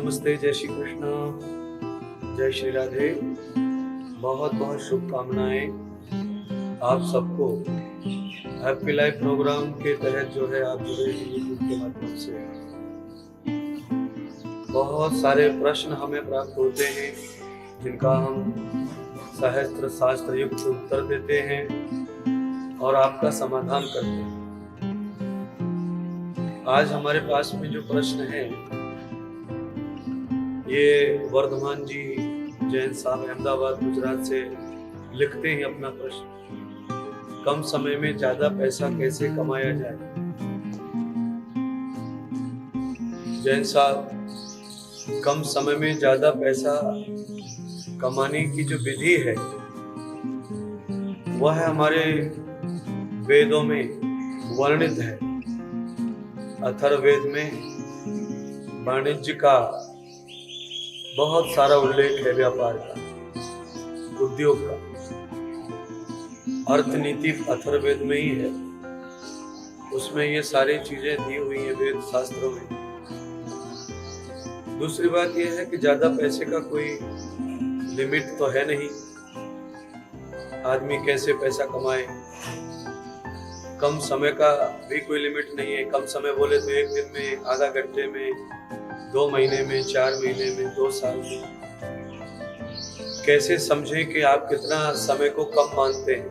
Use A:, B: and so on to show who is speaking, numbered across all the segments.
A: नमस्ते, जय श्री कृष्ण, जय श्री राधे। बहुत बहुत शुभकामनाएं आप सबको। हैप्पी लाइफ प्रोग्राम के तहत जो है आप जुड़े यूट्यूब के माध्यम से। बहुत सारे प्रश्न हमें प्राप्त होते हैं जिनका हम सहस्त्र शास्त्र युक्त उत्तर देते हैं और आपका समाधान करते हैं। आज हमारे पास में जो प्रश्न है ये वर्धमान जी जैन साहब अहमदाबाद गुजरात से लिखते हैं अपना प्रश्न। कम समय में ज्यादा पैसा कैसे कमाया जाए। जैन साहब, कम समय में ज्यादा पैसा कमाने की जो विधि है वह हमारे वेदों में वर्णित है। अथर्ववेद में वाणिज्य का बहुत सारा उल्लेख है, व्यापार का, उद्योग का। अर्थनीति अथर्ववेद में ही है, उसमें ये सारी चीजें दी हुई हैं वेद शास्त्रों में। दूसरी बात यह है कि ज्यादा पैसे का कोई लिमिट तो है नहीं। आदमी कैसे पैसा कमाए, कम समय का भी कोई लिमिट नहीं है। कम समय बोले तो एक दिन में, आधा घंटे में, 2 महीने में, 4 महीने में, 2 साल में। कैसे समझें कि आप कितना समय को कम मानते हैं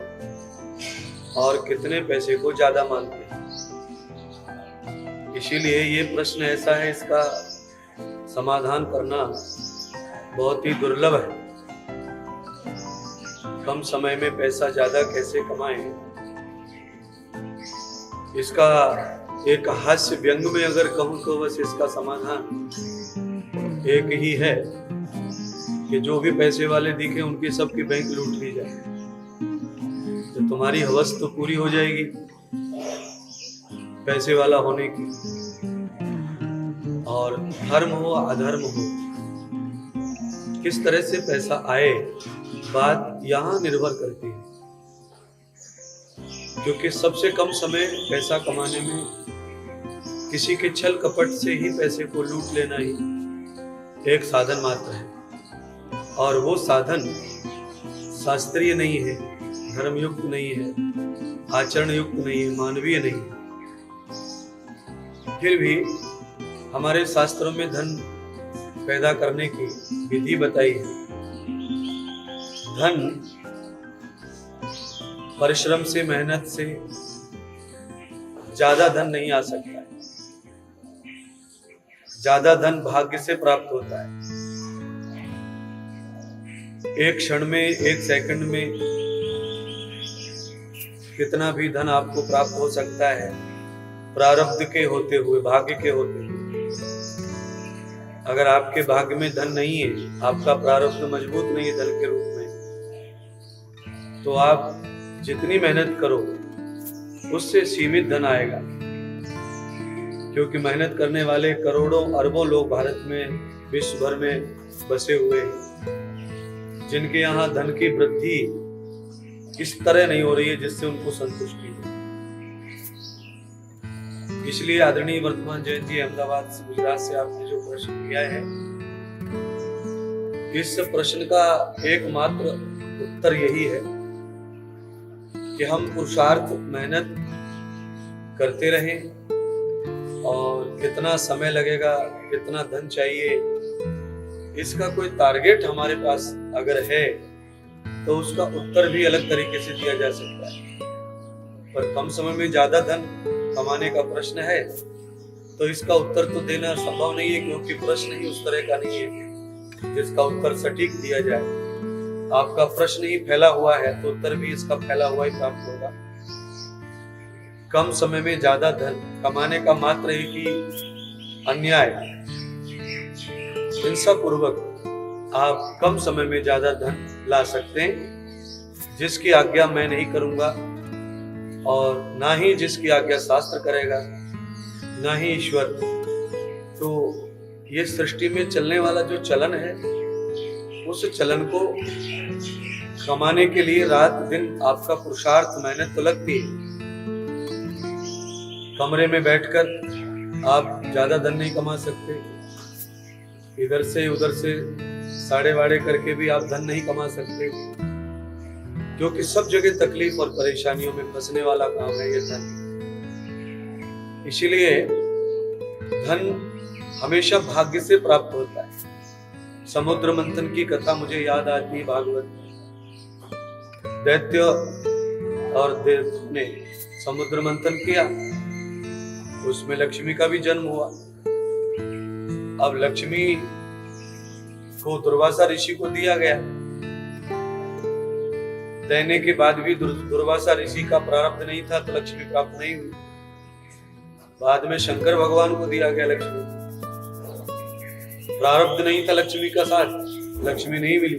A: और कितने पैसे को ज्यादा मानते हैं। इसीलिए ये प्रश्न ऐसा है, इसका समाधान करना बहुत ही दुर्लभ है। कम समय में पैसा ज्यादा कैसे कमाएं, इसका एक हास्य व्यंग में अगर कहूं तो बस इसका समाधान एक ही है कि जो भी पैसे वाले दिखे उनकी सबकी बैंक लूट ली जाए, तो तुम्हारी हवस तो पूरी हो जाएगी पैसे वाला होने की। और धर्म हो अधर्म हो, किस तरह से पैसा आए, बात यहाँ निर्भर करती है। क्योंकि सबसे कम समय पैसा कमाने में किसी के छल कपट से ही पैसे को लूट लेना ही एक साधन मात्र है। और वो साधन शास्त्रीय नहीं है, धर्मयुक्त नहीं है, आचरण युक्त नहीं है, मानवीय नहीं है। फिर भी हमारे शास्त्रों में धन पैदा करने की विधि बताई है। धन परिश्रम से, मेहनत से ज्यादा धन नहीं आ सकता है। ज्यादा धन भाग्य से प्राप्त होता है। एक क्षण में, एक सेकंड में कितना भी धन आपको प्राप्त हो सकता है, प्रारब्ध के होते हुए, भाग्य के होते हुए। अगर आपके भाग्य में धन नहीं है, आपका प्रारब्ध मजबूत नहीं है धन के रूप में, तो आप जितनी मेहनत करो उससे सीमित धन आएगा। क्योंकि मेहनत करने वाले करोड़ों अरबों लोग भारत में, विश्व भर में बसे हुए हैं, जिनके यहाँ धन की वृद्धि इस तरह नहीं हो रही है जिससे उनको संतुष्टि हो। इसलिए आदरणीय वर्धमान जैन जी अहमदाबाद से, गुजरात से आपने जो प्रश्न किया है, इस प्रश्न का एकमात्र उत्तर यही है कि हम पुरुषार्थ, मेहनत करते रहें और कितना समय लगेगा, कितना धन चाहिए, इसका कोई टारगेट हमारे पास अगर है तो उसका उत्तर भी अलग तरीके से दिया जा सकता है। पर कम समय में ज्यादा धन कमाने का प्रश्न है तो इसका उत्तर तो देना संभव नहीं है, क्योंकि प्रश्न ही उस तरह का नहीं है जिसका उत्तर सटीक दिया जाए। आपका प्रश्न ही फैला हुआ है तो उत्तर भी इसका फैला हुआ ही प्राप्त होगा। कम समय में ज्यादा धन कमाने का मात्र एक ही अन्याय, हिंसा पूर्वक आप कम समय में ज्यादा धन ला सकते हैं, जिसकी आज्ञा मैं नहीं करूंगा और ना ही जिसकी आज्ञा शास्त्र करेगा, ना ही ईश्वर। तो ये सृष्टि में चलने वाला जो चलन है, उस चलन को कमाने के लिए रात दिन आपका पुरुषार्थ, मेहनत तो लगती है। कमरे में बैठकर आप ज्यादा धन नहीं कमा सकते, इधर से उधर से साड़े वाड़े करके भी आप धन नहीं कमा सकते, क्योंकि सब जगह तकलीफ और परेशानियों में फंसने वाला काम है ये धन। इसीलिए धन हमेशा भाग्य से प्राप्त होता है। समुद्र मंथन की कथा मुझे याद आती है भागवत में। दैत्य और देव ने समुद्र मंथन किया, उसमें लक्ष्मी का भी जन्म हुआ। अब लक्ष्मी को दुर्वासा ऋषि को दिया गया, देने के बाद भी दुर्वासा ऋषि का प्रारब्ध नहीं था तो लक्ष्मी प्राप्त नहीं हुई। बाद में शंकर भगवान को दिया गया लक्ष्मी, प्रारब्ध नहीं था लक्ष्मी का साथ, लक्ष्मी नहीं मिली।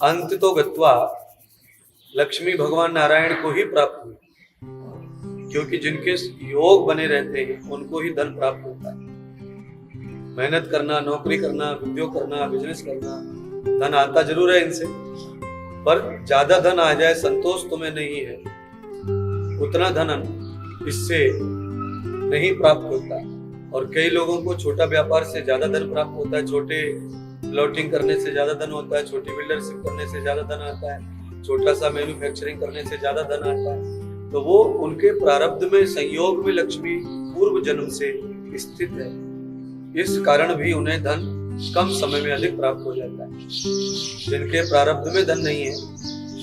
A: अंत तो गत्वा लक्ष्मी भगवान नारायण को ही प्राप्त हुई, क्योंकि जिनके योग बने रहते हैं उनको ही धन प्राप्त होता है। मेहनत करना, नौकरी करना, उद्योग करना, बिजनेस करना, धन आता जरूर है इनसे, पर ज्यादा धन आ जाए संतोष तुम्हें नहीं है, उतना धन इससे नहीं प्राप्त होता। और कई लोगों को छोटा व्यापार से ज्यादा धन प्राप्त होता है, छोटे प्लॉटिंग करने से ज्यादा धन होता है, छोटी बिल्डरशिप करने से ज्यादा धन आता है, छोटा सा मैन्युफैक्चरिंग करने से ज्यादा धन आता है। तो वो उनके प्रारब्ध में संयोग में लक्ष्मी पूर्व जन्म से स्थित है, इस कारण भी उन्हें धन कम समय में अधिक प्राप्त हो जाता है। जिनके प्रारब्ध में धन नहीं है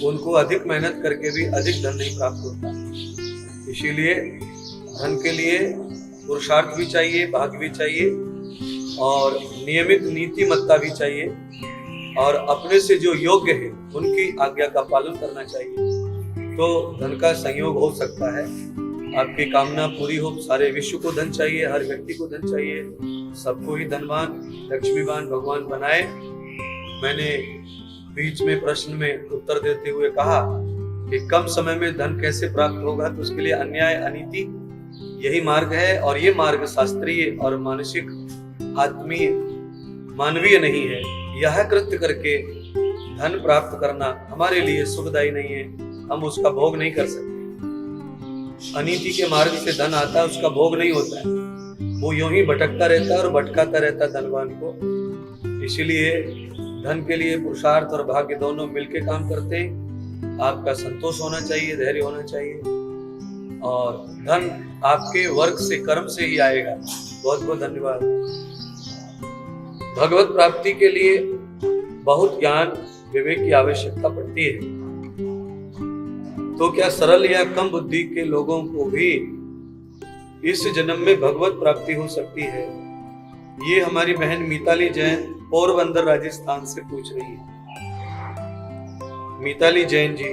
A: उनको अधिक मेहनत करके भी अधिक धन नहीं प्राप्त होता। इसीलिए धन के लिए पुरुषार्थ भी चाहिए, भाग्य भी चाहिए और नियमित नीतिमत्ता भी चाहिए, और अपने से जो योग्य है उनकी आज्ञा का पालन करना चाहिए, तो धन का संयोग हो सकता है। आपकी कामना पूरी हो। सारे विश्व को धन चाहिए, हर व्यक्ति को धन चाहिए, सबको ही धनवान लक्ष्मीवान भगवान बनाए। मैंने बीच में प्रश्न में उत्तर देते हुए कहा कि कम समय में धन कैसे प्राप्त होगा, तो उसके लिए अन्याय अनीति यही मार्ग है, और ये मार्ग शास्त्रीय और मानसिक आत्मीय मानवीय नहीं है। यह कृत्य करके धन प्राप्त करना हमारे लिए सुखदायी नहीं है, हम उसका भोग नहीं कर सकते। अनीति के मार्ग से धन आता है, उसका भोग नहीं होता है, वो यूं ही भटकता रहता है और भटकाता रहता है धनवान को। इसीलिए धन के लिए पुरुषार्थ और भाग्य दोनों मिलकर काम करते हैं। आपका संतोष होना चाहिए, धैर्य होना चाहिए, और धन आपके वर्क से, कर्म से ही आएगा। बहुत बहुत धन्यवाद। भगवत प्राप्ति के लिए बहुत ज्ञान विवेक की आवश्यकता पड़ती है, तो क्या सरल या कम बुद्धि के लोगों को भी इस जन्म में भगवत प्राप्ति हो सकती है? ये हमारी बहन मिताली जैन पोरबंदर राजस्थान से पूछ रही है। मिताली जैन जी,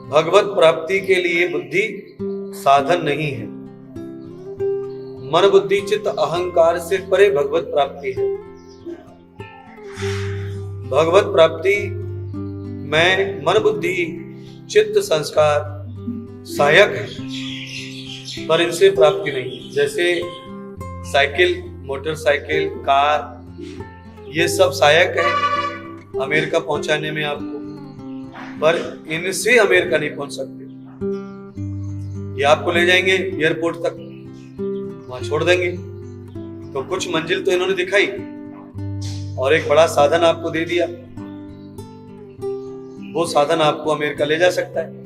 A: भगवत प्राप्ति के लिए बुद्धि साधन नहीं है, मन बुद्धि चित्त अहंकार से परे भगवत प्राप्ति है। भगवत प्राप्ति में मन बुद्धि चित्त संस्कार सहायक है, पर इनसे प्राप्ति नहीं। जैसे साइकिल, मोटरसाइकिल, कार, ये सब सहायक है अमेरिका पहुंचाने में आपको, पर इनसे अमेरिका नहीं पहुंच सकते। ये आपको ले जाएंगे एयरपोर्ट तक, वहां छोड़ देंगे, तो कुछ मंजिल तो इन्होंने दिखाई और एक बड़ा साधन आपको दे दिया, वो साधन आपको अमेरिका ले जा सकता है।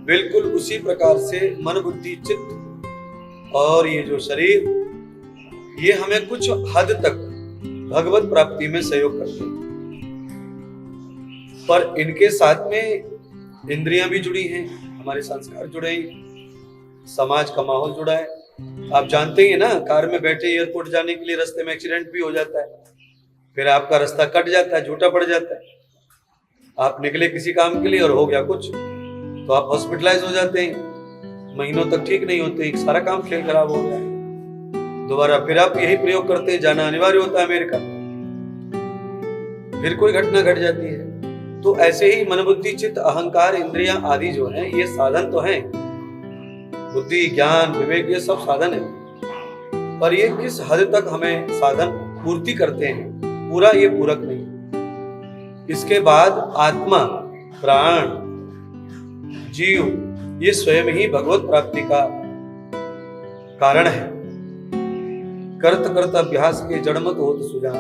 A: बिल्कुल उसी प्रकार से मन बुद्धि चित्त और ये जो शरीर, ये हमें कुछ हद तक भगवत प्राप्ति में सहयोग करते हैं, पर इनके साथ में इंद्रियां भी जुड़ी हैं, हमारे संस्कार जुड़े हैं, समाज का माहौल जुड़ा है। आप जानते हैं ना, कार में बैठे एयरपोर्ट जाने के लिए रास्ते में एक्सीडेंट भी हो जाता है, फिर आपका रास्ता कट जाता है, झूठा पड़ जाता है। आप निकले किसी काम के लिए और हो गया कुछ, तो आप हॉस्पिटलाइज हो जाते हैं, महीनों तक ठीक नहीं होते, सारा काम खेल खराब हो गया, दोबारा फिर आप यही प्रयोग करते हैं, जाना अनिवार्य होता है अमेरिका, फिर कोई घटना घट जाती है। तो ऐसे ही मन बुद्धि चित्त अहंकार इंद्रियां आदि जो हैं, ये साधन तो हैं, बुद्धि ज्ञान विवेक ये सब साधन है, पर ये किस हद तक हमें साधन पूर्ति करते हैं, पूरा ये पूरक नहीं। इसके बाद आत्मा, प्राण, जीव, ये स्वयं ही भगवत प्राप्ति का कारण है। करत करत अभ्यास के जड़मत होत सुजान।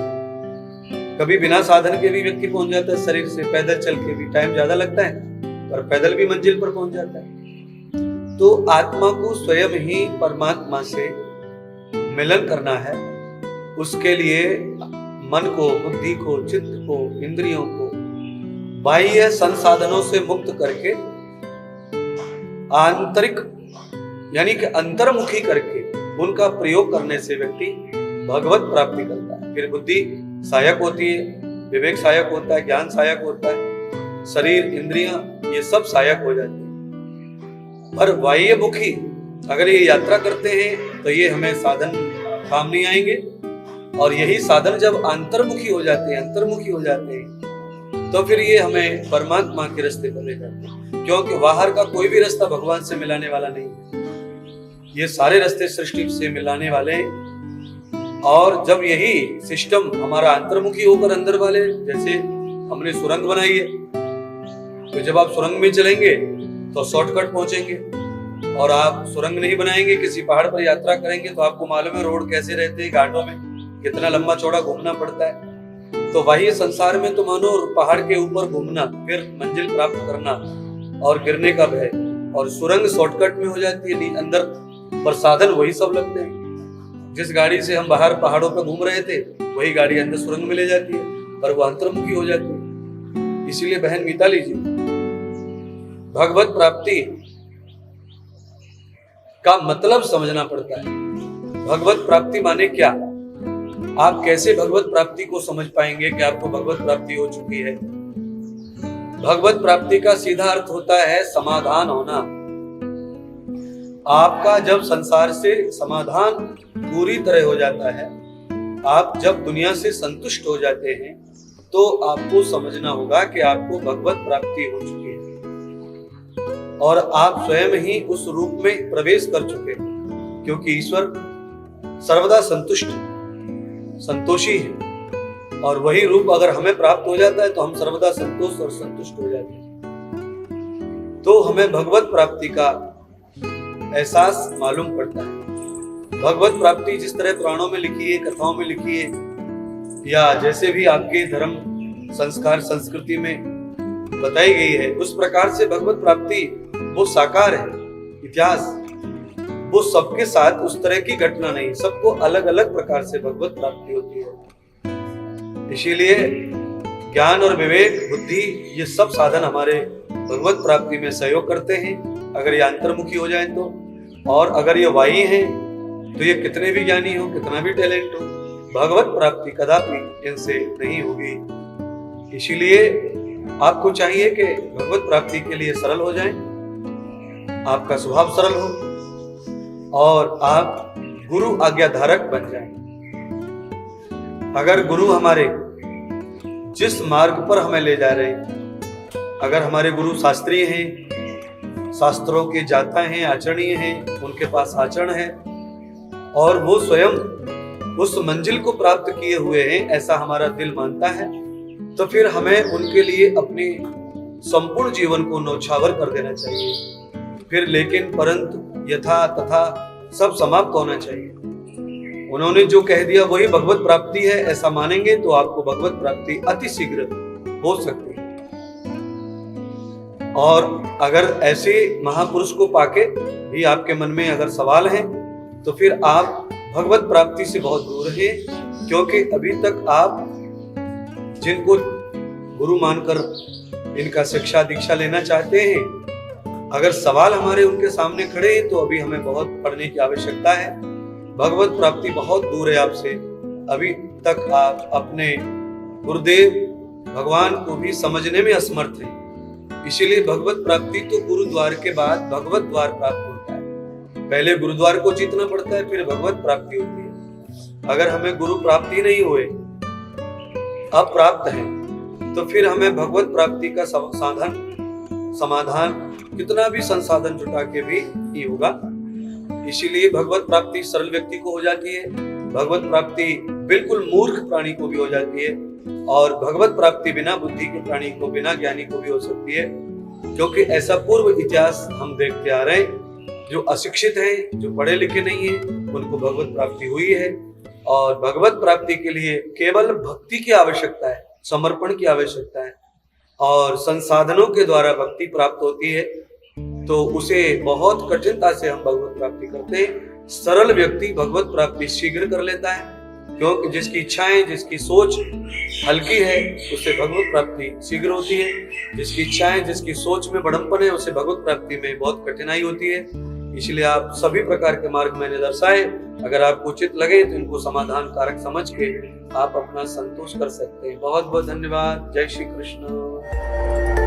A: कभी बिना साधन के भी व्यक्ति पहुंच जाता है, शरीर से पैदल चल के भी टाइम ज्यादा लगता है पर पैदल भी मंजिल पर पहुंच जाता है। तो आत्मा को स्वयं ही परमात्मा से मिलन करना है। उसके लिए मन को, बुद्धि को, चित्त को, इंद्रियों को बाह्य संसाधनों से मुक्त करके आंतरिक यानी कि अंतर्मुखी करके उनका प्रयोग करने से व्यक्ति भगवत प्राप्ति करता है। फिर बुद्धि सहायक होती है, विवेक सहायक होता है, ज्ञान सहायक होता है, शरीर, इंद्रियां ये सब सहायक हो जाती है। पर बाह्य मुखी अगर ये यात्रा करते हैं तो ये हमें साधन काम नहीं आएंगे। और यही साधन जब अंतर्मुखी हो जाते हैं तो फिर ये हमें परमात्मा के रास्ते पर ले जाते हैं। क्योंकि बाहर का कोई भी रास्ता भगवान से मिलाने वाला नहीं है, ये सारे रास्ते सृष्टि से मिलाने वाले। और जब यही सिस्टम हमारा अंतर्मुखी होकर अंदर वाले, जैसे हमने सुरंग बनाई है, तो जब आप सुरंग में चलेंगे तो शॉर्टकट पहुंचेंगे। और आप सुरंग नहीं बनाएंगे, किसी पहाड़ पर यात्रा करेंगे तो आपको मालूम है रोड कैसे रहते हैं, घाटों में कितना लंबा चौड़ा घूमना पड़ता है। तो वही संसार में तो मानो पहाड़ के ऊपर घूमना, फिर मंजिल प्राप्त करना और गिरने का भय। और सुरंग शॉर्टकट में हो जाती है अंदर, पर साधन वही सब लगते हैं। जिस गाड़ी से हम बाहर पहाड़ों पर घूम रहे थे वही गाड़ी अंदर सुरंग में ले जाती है, पर वो अंतर्मुखी हो जाती है। इसीलिए बहन मिताली जी, भगवत प्राप्ति का मतलब समझना पड़ता है। भगवत प्राप्ति माने क्या? आप कैसे भगवत प्राप्ति को समझ पाएंगे कि आपको भगवत प्राप्ति हो चुकी है? भगवत प्राप्ति का सीधा अर्थ होता है समाधान होना। आपका जब संसार से समाधान पूरी तरह हो जाता है, आप जब दुनिया से संतुष्ट हो जाते हैं, तो आपको समझना होगा कि आपको भगवत प्राप्ति हो चुकी है और आप स्वयं ही उस रूप में प्रवेश कर चुके हैं। क्योंकि ईश्वर सर्वदा संतोषी है और वही रूप अगर हमें प्राप्त हो जाता है तो हम सर्वदा संतोष और संतुष्ट हो जाते हैं। तो हमें भगवत प्राप्ति का एहसास मालूम पड़ता है। भगवत प्राप्ति जिस तरह पुराणों में लिखी है, कथाओं में लिखी है, या जैसे भी आपके धर्म संस्कार संस्कृति में बताई गई है, उस प्रकार से भगवत प्राप्ति वो साकार है। इतिहास वो सबके साथ उस तरह की घटना नहीं, सबको अलग अलग प्रकार से भगवत प्राप्ति होती है। इसीलिए ज्ञान और विवेक, बुद्धि ये सब साधन हमारे भगवत प्राप्ति में सहयोग करते हैं, अगर ये अंतर्मुखी हो जाए तो। और अगर ये वाही हैं तो ये कितने भी ज्ञानी हो, कितना भी टैलेंट हो, भगवत प्राप्ति कदापि इनसे नहीं होगी। इसीलिए आपको चाहिए कि भगवत प्राप्ति के लिए सरल हो जाएं, आपका स्वभाव सरल हो और आप गुरु आज्ञाधारक बन जाएं। अगर गुरु हमारे जिस मार्ग पर हमें ले जा रहे हैं, अगर हमारे गुरु शास्त्रीय हैं, शास्त्रों के जाता हैं, आचरणीय हैं, उनके पास आचरण है और वो स्वयं उस मंजिल को प्राप्त किए हुए हैं, ऐसा हमारा दिल मानता है, तो फिर हमें उनके लिए अपने संपूर्ण जीवन को न्यौछावर कर देना चाहिए। फिर लेकिन परंतु यथा तथा सब समाप्त होना चाहिए। उन्होंने जो कह दिया वही भगवत प्राप्ति है, ऐसा मानेंगे तो आपको भगवत प्राप्ति अति शीघ्र हो सकती है। और अगर ऐसे महापुरुष को पाके भी आपके मन में अगर सवाल है तो फिर आप भगवत प्राप्ति से बहुत दूर हैं, क्योंकि अभी तक आप जिनको गुरु मानकर इनका शिक्षा दीक्षा लेना चाहते हैं, अगर सवाल हमारे उनके सामने खड़े हैं तो अभी हमें बहुत पढ़ने की आवश्यकता है। भगवत प्राप्ति बहुत दूर है आपसे। अभी तक आप अपने गुरुदेव भगवान को भी समझने में असमर्थ हैं। इसीलिए भगवत प्राप्ति तो गुरुद्वार के बाद भगवत द्वार प्राप्त होता है। पहले गुरुद्वार को जीतना पड़ता है, फिर भगवत प्राप्ति होती है। अगर हमें गुरु प्राप्ति नहीं हुए, अप्राप्त है, तो फिर हमें भगवत प्राप्ति का समाधान कितना भी संसाधन जुटा के भी नहीं होगा। इसीलिए भगवत प्राप्ति सरल व्यक्ति को हो जाती है, भगवत प्राप्ति बिल्कुल मूर्ख प्राणी को भी हो जाती है, और भगवत प्राप्ति बिना बुद्धि के प्राणी को, बिना ज्ञानी को भी हो सकती है। क्योंकि ऐसा पूर्व इतिहास हम देखते आ रहे हैं, जो अशिक्षित हैं, जो पढ़े लिखे नहीं हैं, उनको भगवत प्राप्ति हुई है। और भगवत प्राप्ति के लिए केवल भक्ति की आवश्यकता है, समर्पण की आवश्यकता है, और संसाधनों के द्वारा भक्ति प्राप्त होती है तो उसे बहुत कठिनता से हम भगवत प्राप्ति करते हैं। सरल व्यक्ति भगवत प्राप्ति शीघ्र कर लेता है, क्योंकि जिसकी इच्छाएं, जिसकी सोच हल्की है उसे भगवत प्राप्ति शीघ्र होती है। जिसकी इच्छाएं, जिसकी सोच में बड़प्पन है उसे भगवत प्राप्ति में बहुत कठिनाई होती है। इसलिए आप सभी प्रकार के मार्ग मैंने दर्शाए, अगर आपको उचित लगे तो इनको समाधान कारक समझ के आप अपना संतोष कर सकते हैं। बहुत बहुत धन्यवाद। जय श्री कृष्ण।